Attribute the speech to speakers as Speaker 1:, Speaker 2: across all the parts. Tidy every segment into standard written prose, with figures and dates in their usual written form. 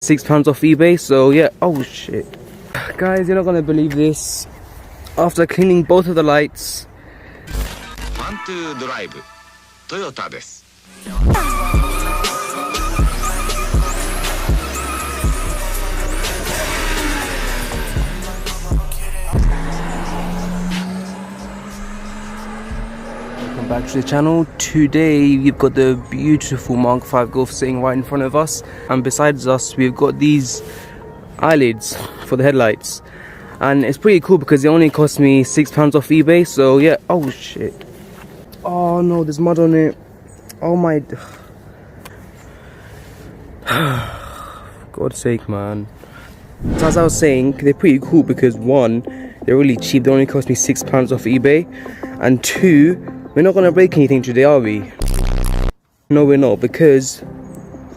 Speaker 1: £6 off eBay. So yeah, oh shit. Guys, you're not gonna believe this. After cleaning both of the lights,
Speaker 2: 𝗵𝗵𝗸𝗲 です。
Speaker 1: Welcome back to the channel. Today we've got the beautiful MK5 Golf sitting right in front of us, and besides us we've got these eyelids for the headlights, and it's pretty cool because it only cost me £6 off eBay. So yeah, oh shit, oh no, there's mud on it, oh my God's sake, man. So as I was saying, they're pretty cool because one, they're really cheap, they only cost me £6 off eBay, and two, we're not gonna break anything today, are we? No, we're not, because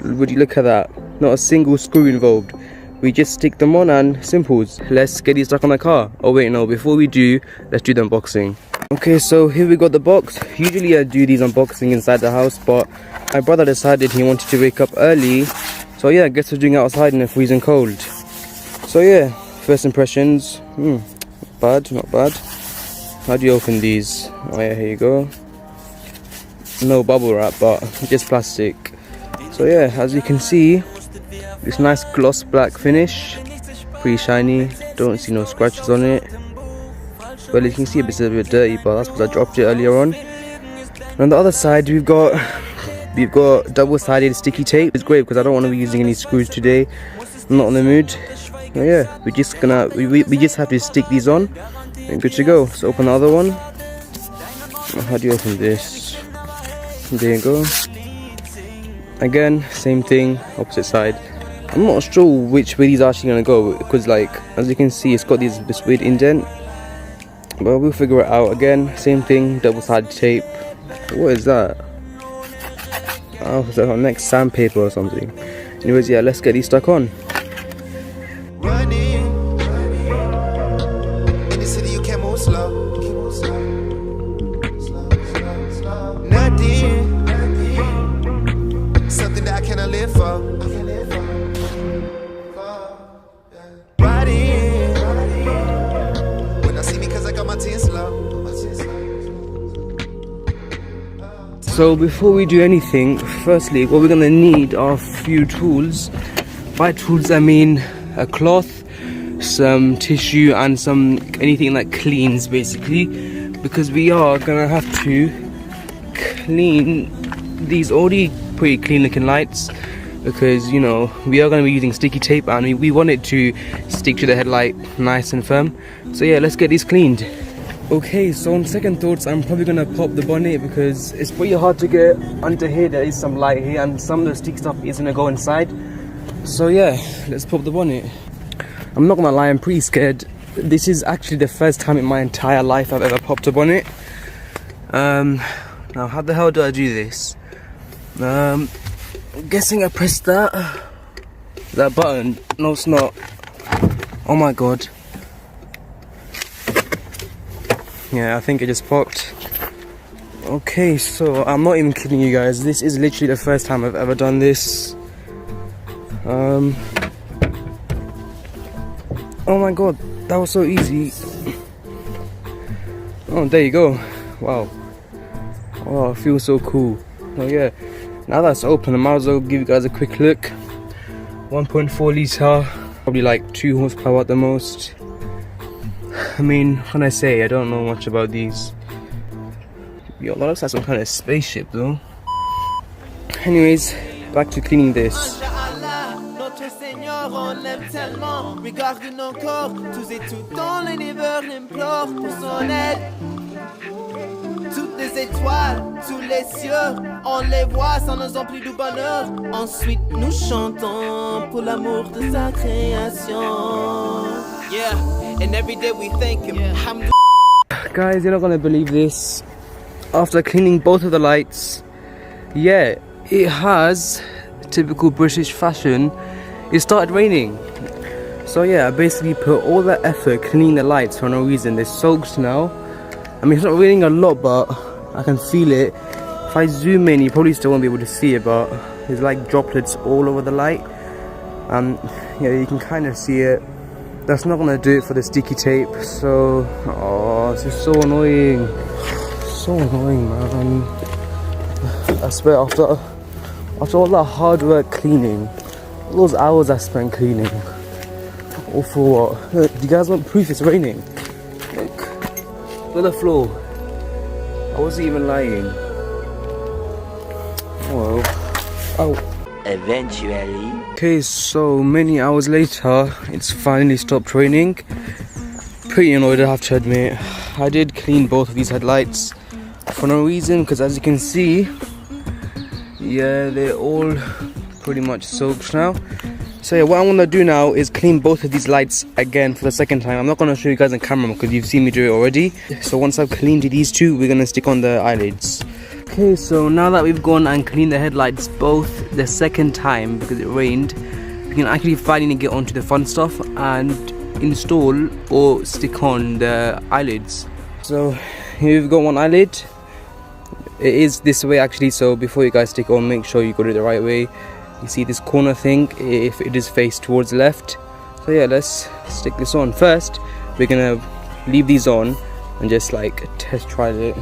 Speaker 1: would you look at that, not a single screw involved. We just stick them on and simples. Let's get these stuck on the car. Oh wait, no, before we do, let's do the unboxing. Okay, so here we got the box. Usually I do these unboxing inside the house, but my brother decided he wanted to wake up early, so yeah, I guess we're doing it outside in the freezing cold. So yeah, first impressions, not bad, not bad. How do you open these? Oh yeah, here you go. No bubble wrap, but just plastic. So yeah, as you can see, this nice gloss black finish, pretty shiny, don't see no scratches on it. Well, you can see it's a bit dirty, but that's because I dropped it earlier on. And on the other side we've got double-sided sticky tape. It's great because I don't want to be using any screws today, I'm not in the mood. So yeah, we just have to stick these on and good to go. So open the other one. How do you open this? There you go. Again, same thing, opposite side. I'm not sure which way these are actually gonna go because, like, as you can see, it's got this weird indent, but we'll figure it out. Again, same thing, double-sided tape. What is that? Oh, it's like our next sandpaper or something. Anyways, yeah, let's get these stuck on. So before we do anything, firstly, what we're gonna need are a few tools. By tools, I mean a cloth, some tissue, and anything that cleans, basically, because we are gonna have to clean these already pretty clean looking lights, because, you know, we are going to be using sticky tape and we want it to stick to the headlight nice and firm. So yeah, let's get these cleaned. Okay, so on second thoughts, I'm probably going to pop the bonnet because it's pretty hard to get under here. There is some light here and some of the sticky stuff is going to go inside. So yeah, let's pop the bonnet. I'm not going to lie, I'm pretty scared. This is actually the first time in my entire life I've ever popped a bonnet. Now how the hell do I do this? I'm guessing I pressed that button. No, it's not. Oh my god. Yeah, I think it just popped. Okay, so I'm not even kidding you guys. This is literally the first time I've ever done this. Oh my god, that was so easy. Oh, there you go. Wow. Oh, it feels so cool. Oh yeah. Now that's open, I might as well give you guys a quick look. 1.4 litre, probably like 2 horsepower at the most. I mean, when I say I don't know much about these. Yo, that looks like some kind of spaceship though. Anyways, back to cleaning this.
Speaker 3: Toutes les étoiles, tous les cieux, on les voit, ça nous emplit du bonheur. Ensuite, nous chantons pour l'amour de sa création. Yeah, and every day we thank him.
Speaker 1: Guys, you're not gonna believe this. After cleaning both of the lights, yeah, it has, typical British fashion, it started raining. So yeah, I basically put all that effort cleaning the lights for no reason. They're soaked now. I mean, it's not raining a lot, but I can feel it. If I zoom in, you probably still won't be able to see it, but there's like droplets all over the light. Yeah, you can kind of see it. That's not gonna do it for the sticky tape. So, oh, this is so annoying. So annoying, man. I swear, after all that hard work cleaning, all those hours I spent cleaning, all for what? Look, do you guys want proof it's raining? Look at the floor. I wasn't even lying. Oh well. Oh.
Speaker 4: Eventually.
Speaker 1: Okay, so many hours later, it's finally stopped raining. Pretty annoyed, I have to admit. I did clean both of these headlights for no reason, because as you can see, yeah, they're all pretty much soaked now. So yeah, what I'm gonna do now is clean both of these lights again for the second time. I'm not gonna show you guys on camera because you've seen me do it already. So once I've cleaned these two, we're gonna stick on the eyelids. Okay, so now that we've gone and cleaned the headlights both the second time because it rained, we can actually finally get onto the fun stuff and install or stick on the eyelids. So here we've got one eyelid. It is this way actually, so before you guys stick on, make sure you got it the right way. You see this corner thing, if it is faced towards the left. So yeah, let's stick this on. First, we're gonna leave these on and just like test try it.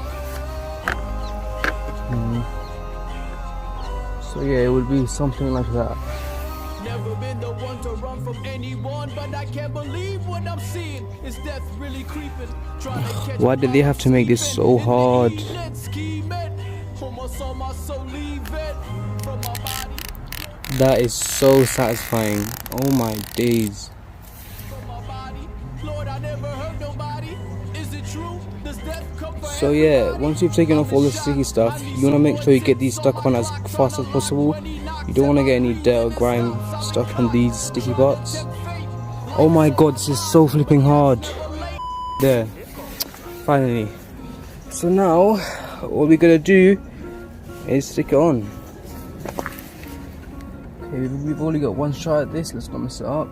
Speaker 1: So yeah, it would be something like that.
Speaker 3: Never been the one to run from anyone, but I can't believe what I'm seeing. Is death really creeping?
Speaker 1: Why did they have to make this so hard? That is so satisfying. Oh my days. So yeah, once you've taken off all the sticky stuff, you want to make sure you get these stuck on as fast as possible. You don't want to get any dirt or grime stuck on these sticky parts. Oh my god, this is so flipping hard. There, finally. So now, what we're gonna do is stick it on. Okay, we've only got one shot at this, let's not mess it up.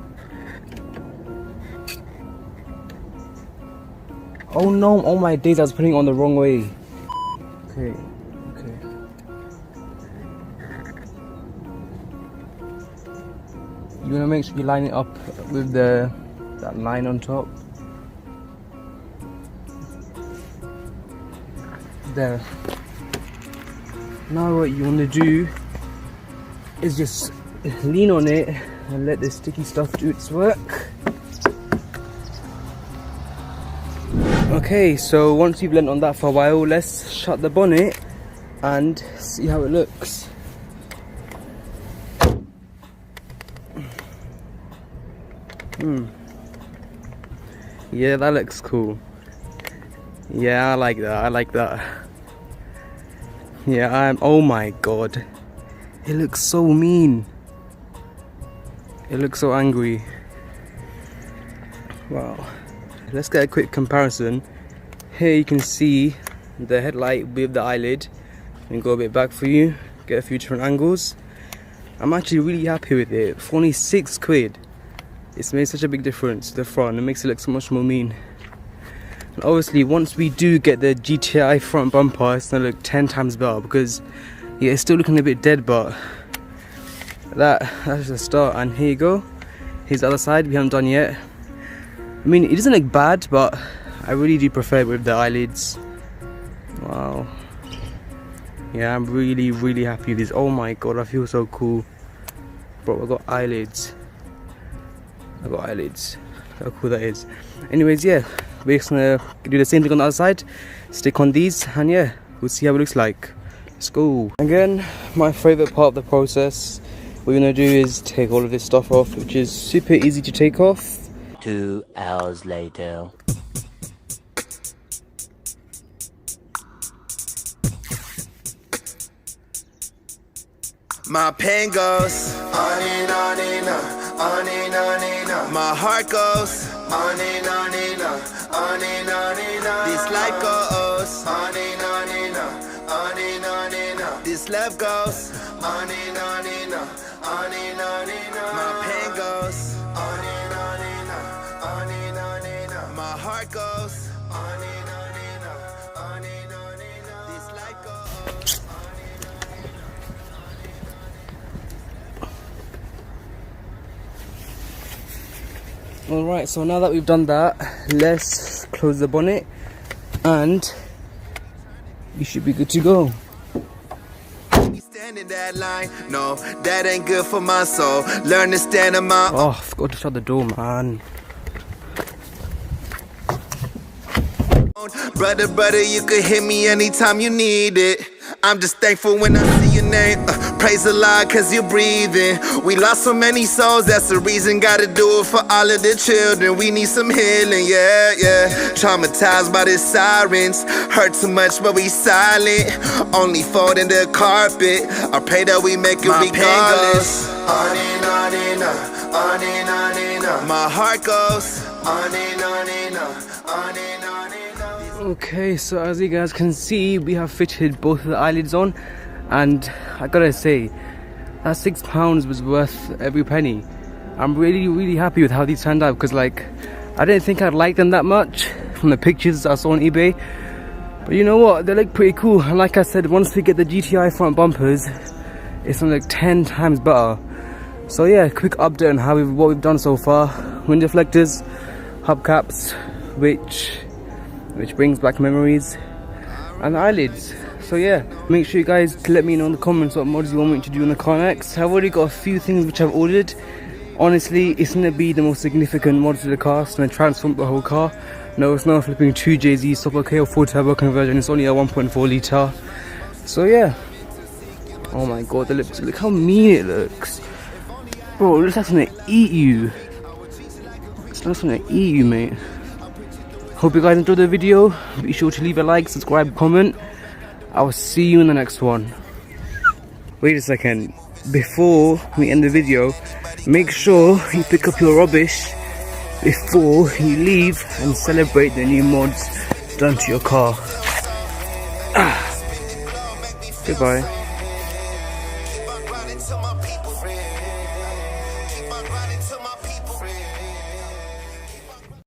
Speaker 1: Oh no, oh my days, I was putting it on the wrong way. Okay. You want to make sure you line it up with that line on top. There. Now what you want to do is just lean on it and let the sticky stuff do its work. Okay, so once you've leant on that for a while, let's shut the bonnet and see how it looks. Yeah, that looks cool. Yeah, I like that. Yeah, oh my god. It looks so mean. It looks so angry. Wow. Let's get a quick comparison. Here you can see the headlight with the eyelid. And go a bit back for you, get a few different angles. I'm actually really happy with it. For only £6, it's made such a big difference to the front. It makes it look so much more mean. And obviously, once we do get the GTI front bumper, it's gonna look 10 times better because yeah, it's still looking a bit dead, but that's the start. And here you go. Here's the other side. We haven't done yet. I mean, it doesn't look bad, but I really do prefer it with the eyelids. Wow. Yeah, I'm really happy with this. Oh my god, I feel so cool. Bro, I got eyelids. How cool that is. Anyways, yeah, we're just gonna do the same thing on the other side. Stick on these, and yeah, we'll see how it looks like. Let's go. Again, my favorite part of the process, what we're gonna do is take all of this stuff off, which is super easy to take off.
Speaker 4: 2 hours later.
Speaker 5: My pen goes on and on and on and on and on. My heart goes on and on and on and on and on. This life goes on and on and on and on. This love goes on and on and on and on. My pen goes on and on and on and on. My heart goes on and on and on and on. This life goes.
Speaker 1: Alright, so now that we've done that, let's close the bonnet and you should be good to go.
Speaker 5: Stand in that line, no, that ain't good for my soul. Learn to stand on my
Speaker 1: Oh, I forgot to shut the door, man.
Speaker 5: own. Brother, you could hit me anytime you need it. I'm just thankful when I see your name. Praise the Lord cause you're breathing. We lost so many souls, that's the reason. Gotta do it for all of the children. We need some healing, yeah. Traumatized by the sirens. Hurt too much but we silent. Only fold in the carpet. I pray that we make it regardless. On and on and on and on and on. My heart goes on and on and on and on and on.
Speaker 1: Okay, so as you guys can see, we have fitted both of the eyelids on, and I gotta say, that £6 was worth every penny. I'm really happy with how these turned out, because like, I didn't think I'd like them that much from the pictures I saw on eBay, but you know what, they look pretty cool. And like I said, once we get the GTI front bumpers, it's gonna look 10 times better. So yeah, quick update on what we've done so far. Wind deflectors, hubcaps, which brings back memories, and the eyelids. So yeah, make sure you guys let me know in the comments what mods you want me to do in the car next. I've already got a few things which I've ordered. Honestly, it's gonna be the most significant mods to the car. It's gonna transform the whole car. No, it's not flipping 2 JZ Super K or 4 turbo conversion. It's only a 1.4 litre. So yeah. Oh my god, the lips, look how mean it looks. Bro, it looks like it's gonna eat you. It's like gonna eat you, mate. Hope you guys enjoyed the video. Be sure to leave a like, subscribe, comment. I will see you in the next one. Wait a second. Before we end the video, make sure you pick up your rubbish before you leave and celebrate the new mods done to your car. Goodbye.